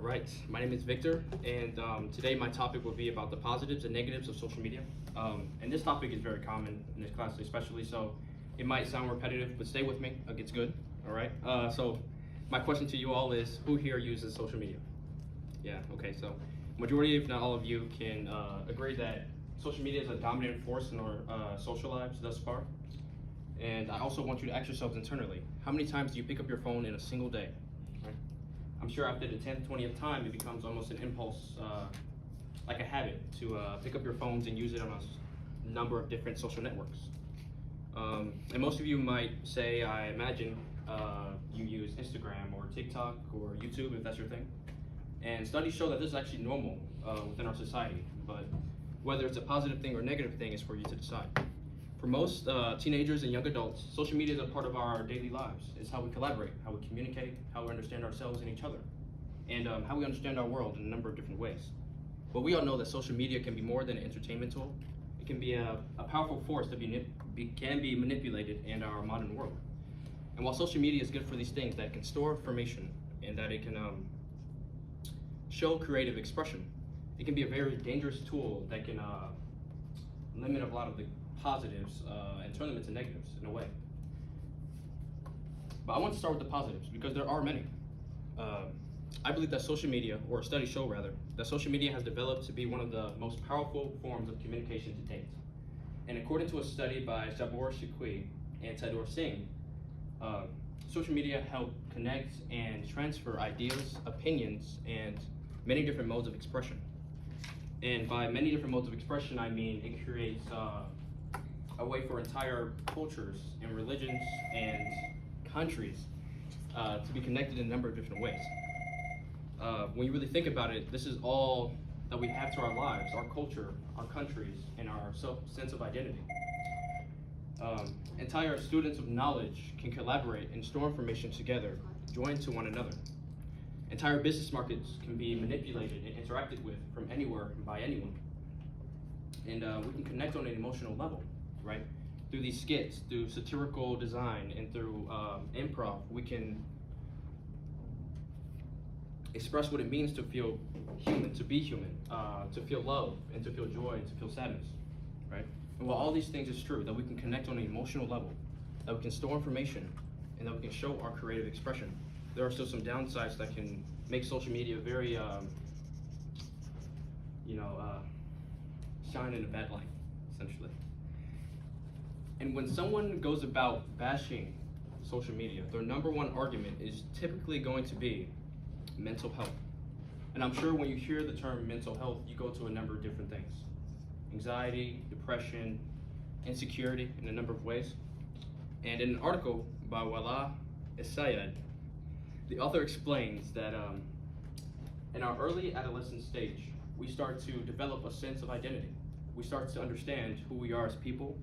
right, my name is Victor, and today my topic will be about the positives and negatives of social media. And this topic is very common in this class, especially, so it might sound repetitive, but stay with me, it gets good, all right? So my question to you all is, who here uses social media? Yeah, okay, so majority, if not all of you, can agree that social media is a dominant force in our social lives thus far. And I also want you to ask yourselves internally, how many times do you pick up your phone in a single day? Right? I'm sure after the 10th, 20th time, it becomes almost an impulse, like a habit, to pick up your phones and use it on a number of different social networks. And most of you might say, I imagine, you use Instagram or TikTok or YouTube, if that's your thing. And studies show that this is actually normal within our society, but whether it's a positive thing or negative thing is for you to decide. For most teenagers and young adults, social media is a part of our daily lives. It's how we collaborate, how we communicate, how we understand ourselves and each other, and how we understand our world in a number of different ways. But we all know that social media can be more than an entertainment tool. It can be a powerful force that can be manipulated in our modern world. And while social media is good for these things, that it can store information and that it can show creative expression, it can be a very dangerous tool that can limit a lot of the positives and turn them into negatives in a way. But I want to start with the positives because there are many. I believe that social media, or studies show rather, that social media has developed to be one of the most powerful forms of communication to date. And according to a study by Jabor Shikwi and Tador Singh, social media help connect and transfer ideas, opinions, and many different modes of expression. And by many different modes of expression, I mean it creates a way for entire cultures and religions and countries to be connected in a number of different ways. When you really think about it, this is all that we have to our lives, our culture, our countries, and our sense of identity. Entire students of knowledge can collaborate and store information together, joined to one another. Entire business markets can be manipulated and interacted with from anywhere and by anyone. And we can connect on an emotional level, right? Through these skits, through satirical design, and through improv, we can express what it means to feel human, to be human, to feel love, and to feel joy, and to feel sadness, right? And while all these things is true, that we can connect on an emotional level, that we can store information, and that we can show our creative expression, there are still some downsides that can make social media very, shine in a bad light, essentially. And when someone goes about bashing social media, their number one argument is typically going to be mental health. And I'm sure when you hear the term mental health, you go to a number of different things. Anxiety, depression, insecurity in a number of ways. And in an article by Wala Essayed, the author explains that in our early adolescent stage, we start to develop a sense of identity. We start to understand who we are as people,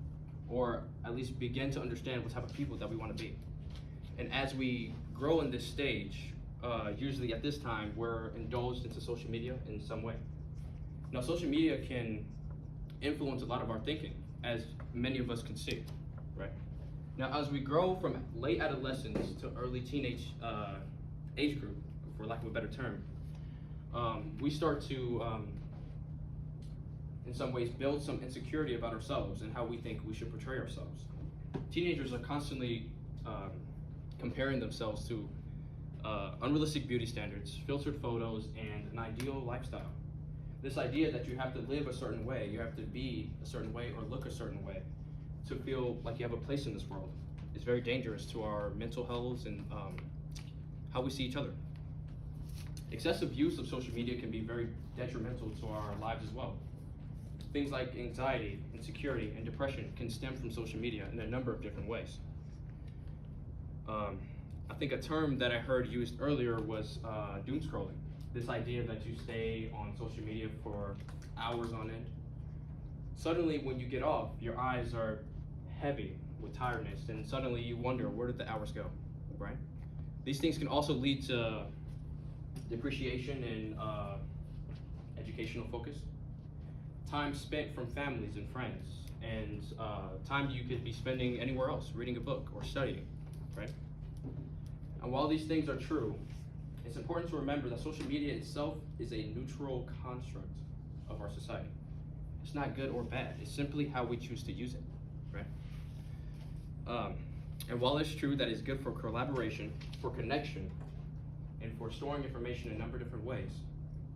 or at least begin to understand what type of people that we want to be. And as we grow in this stage, usually at this time, we're indulged into social media in some way. Now, social media can influence a lot of our thinking, as many of us can see, right? Now, as we grow from late adolescence to early teenage age group, for lack of a better term, we start to, in some ways, build some insecurity about ourselves and how we think we should portray ourselves. Teenagers are constantly comparing themselves to unrealistic beauty standards, filtered photos, and an ideal lifestyle. This idea that you have to live a certain way, you have to be a certain way or look a certain way to feel like you have a place in this world is very dangerous to our mental health and how we see each other. Excessive use of social media can be very detrimental to our lives as well. Things like anxiety, insecurity, and depression can stem from social media in a number of different ways. I think a term that I heard used earlier was doom scrolling. This idea that you stay on social media for hours on end. Suddenly, when you get off, your eyes are heavy with tiredness, and suddenly you wonder, where did the hours go, right? These things can also lead to depreciation in educational focus, time spent from families and friends, and time you could be spending anywhere else, reading a book or studying, right? And while these things are true, It's important to remember that social media itself is a neutral construct of our society. It's not good or bad. It's simply how we choose to use it, right? And while it's true that it's good for collaboration, for connection, and for storing information in a number of different ways,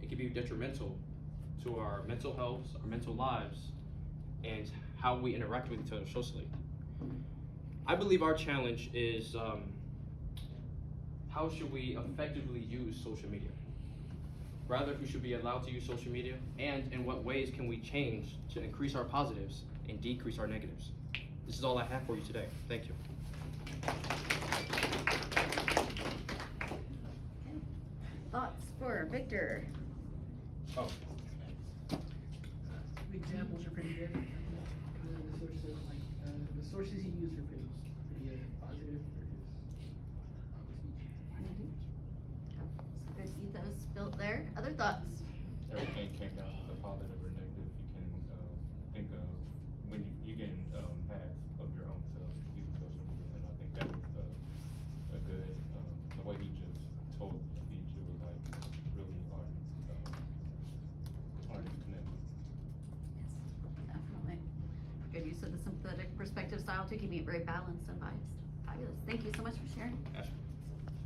it can be detrimental to our mental health, our mental lives, and how we interact with each other socially. I believe our challenge is how should we effectively use social media? Rather, who should be allowed to use social media, and in what ways can we change to increase our positives and decrease our negatives? This is all I have for you today. Thank you. Thoughts for Victor? Oh. The examples are pretty good. The sources he used are pretty positive for his speech. Good ethos built there. Other thoughts? Everything came down to the positive or negative. You can think of when you get half of your own self using social media, and I think that was a good the way he just told the speech. It was like really hard to connect. Yes, definitely. Good use of the sympathetic perspective style too, keeping it very balanced and vibes. Fabulous. Thank you so much for sharing. Ashley.